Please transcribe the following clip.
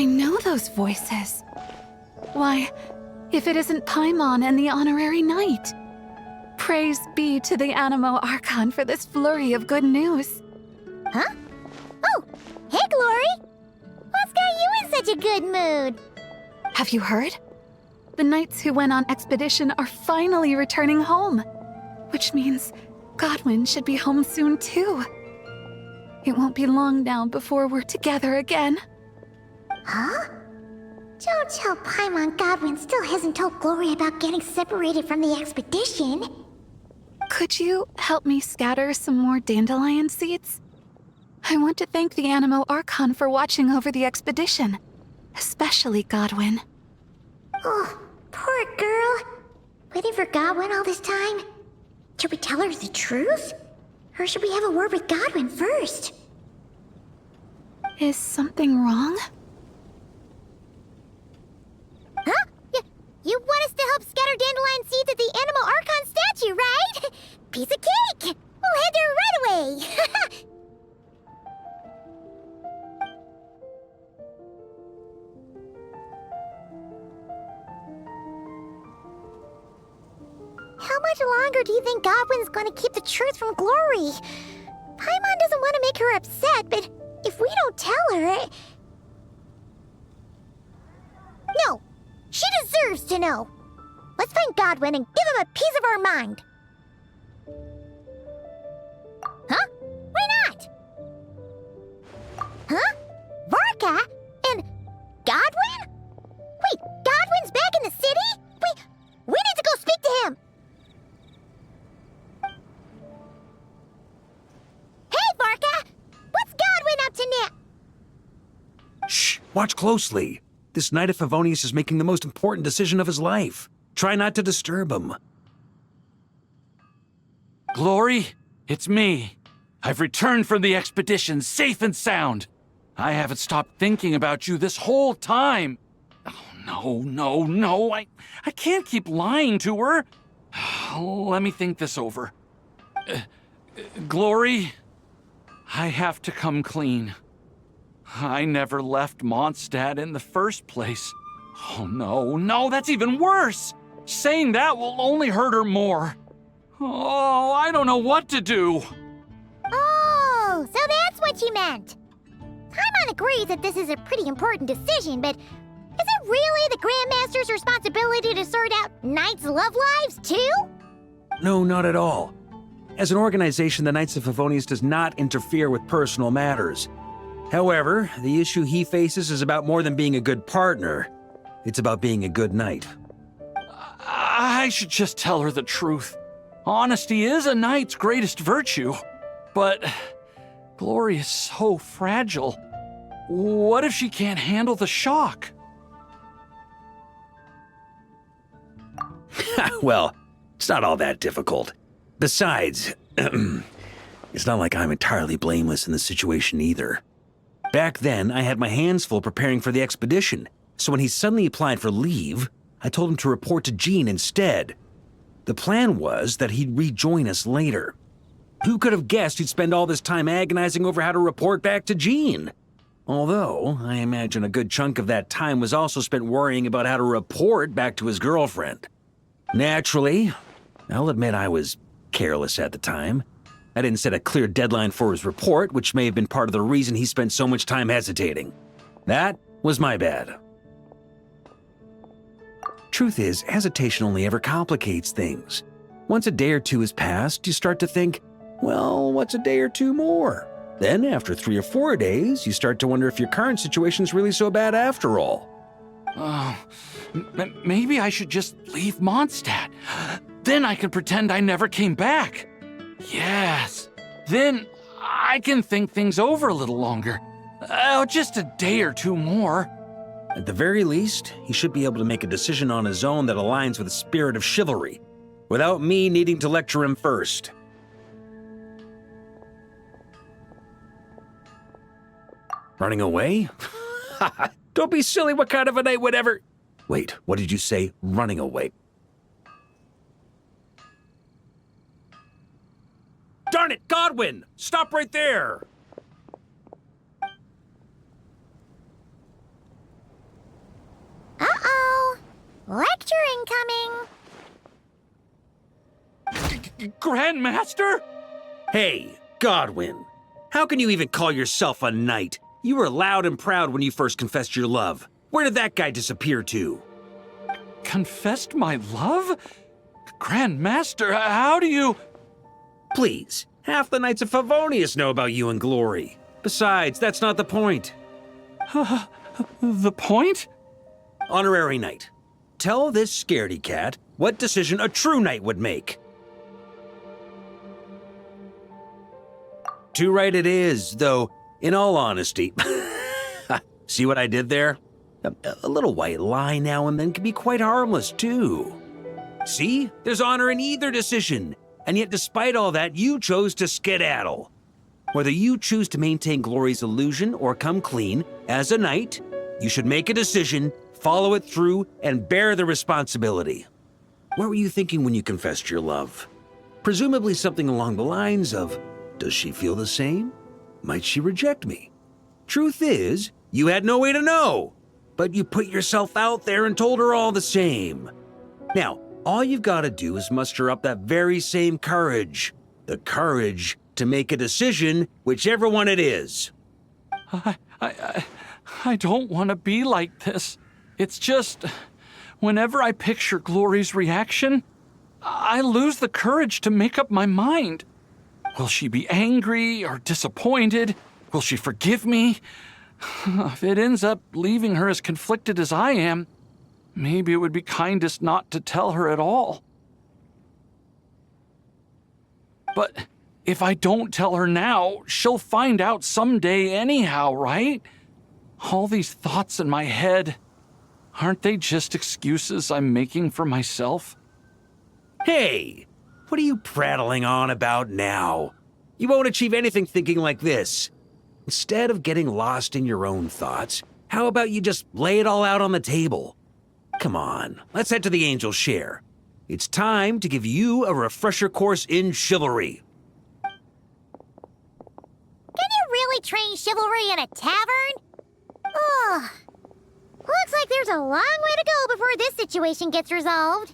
I know those voices. Why, if it isn't Paimon and the Honorary Knight. Praise be to the Anemo Archon for this flurry of good news. Huh? Oh, hey, Glory! What's got you in such a good mood? Have you heard? The knights who went on expedition are finally returning home. Which means Godwin should be home soon too. It won't be long now before we're together again. Huh? Don't tell Paimon Godwin still hasn't told Glory about getting separated from the expedition. Could you help me scatter some more dandelion seeds? I want to thank the Anemo Archon for watching over the expedition, especially Godwin. Oh, poor girl. Waiting for Godwin all this time? Should we tell her the truth? Or should we have a word with Godwin first? Is something wrong? Huh? You want us to help scatter dandelion seeds at the Anemo Archon statue, right? Piece of cake! We'll head there right away! How much longer do you think Godwin's gonna keep the truth from Glory? Paimon doesn't want to make her upset, but if we don't tell her... No! She deserves to know! Let's find Godwin and give him a piece of our mind! Huh? Why not? Huh? Varka? And Godwin? Wait, Godwin's back in the city? We need to go speak to him! Hey, Varka! What's Godwin up to now? Shh! Watch closely. This Knight of Favonius is making the most important decision of his life. Try not to disturb him. Glory, it's me. I've returned from the expedition safe and sound. I haven't stopped thinking about you this whole time. Oh, no. I can't keep lying to her. Let me think this over. Glory, I have to come clean. I never left Mondstadt in the first place. Oh, no, that's even worse. Saying that will only hurt her more. Oh, I don't know what to do. Oh, so that's what you meant. Paimon agrees that this is a pretty important decision, but is it really the Grandmaster's responsibility to sort out Knights' love lives, too? No, not at all. As an organization, the Knights of Favonius does not interfere with personal matters. However, the issue he faces is about more than being a good partner. It's about being a good knight. I should just tell her the truth. Honesty is a knight's greatest virtue. But Glory is so fragile. What if she can't handle the shock? Well, it's not all that difficult. Besides, it's not like I'm entirely blameless in the situation either. Back then, I had my hands full preparing for the expedition, so when he suddenly applied for leave, I told him to report to Jean instead. The plan was that he'd rejoin us later. Who could have guessed he'd spend all this time agonizing over how to report back to Jean? Although, I imagine a good chunk of that time was also spent worrying about how to report back to his girlfriend. Naturally, I'll admit I was careless at the time. I didn't set a clear deadline for his report, which may have been part of the reason he spent so much time hesitating. That was my bad. Truth is, hesitation only ever complicates things. Once a day or two has passed, you start to think, well, what's a day or two more? Then, after 3 or 4 days, you start to wonder if your current situation's really so bad after all. Maybe I should just leave Mondstadt. Then I can pretend I never came back. Yes. Then I can think things over a little longer. Just a day or two more. At the very least, he should be able to make a decision on his own that aligns with the spirit of chivalry, without me needing to lecture him first. Running away? Don't be silly, what kind of a night would ever... Wait, what did you say? Running away? Darn it, Godwin! Stop right there! Grandmaster? Hey, Godwin. How can you even call yourself a knight? You were loud and proud when you first confessed your love. Where did that guy disappear to? Confessed my love? Grandmaster, how do you... Please, half the Knights of Favonius know about you and Glory. Besides, that's not the point. The point? Honorary Knight, tell this scaredy cat what decision a true knight would make. Too right it is, though, in all honesty. See what I did there? A little white lie now and then can be quite harmless, too. See? There's honor in either decision. And yet, despite all that, you chose to skedaddle. Whether you choose to maintain Glory's illusion or come clean, as a knight, you should make a decision, follow it through, and bear the responsibility. What were you thinking when you confessed your love? Presumably something along the lines of, does she feel the same? Might she reject me? Truth is, you had no way to know, but you put yourself out there and told her all the same. Now, all you've got to do is muster up that very same courage. The courage to make a decision, whichever one it is. I don't want to be like this. It's just, whenever I picture Glory's reaction, I lose the courage to make up my mind. Will she be angry or disappointed? Will she forgive me? If it ends up leaving her as conflicted as I am, maybe it would be kindest not to tell her at all. But if I don't tell her now, she'll find out someday anyhow, right? All these thoughts in my head, aren't they just excuses I'm making for myself? Hey, what are you prattling on about now? You won't achieve anything thinking like this. Instead of getting lost in your own thoughts, how about you just lay it all out on the table? Come on, let's head to the Angel's Share. It's time to give you a refresher course in chivalry. Can you really train chivalry in a tavern? Oh, looks like there's a long way to go before this situation gets resolved.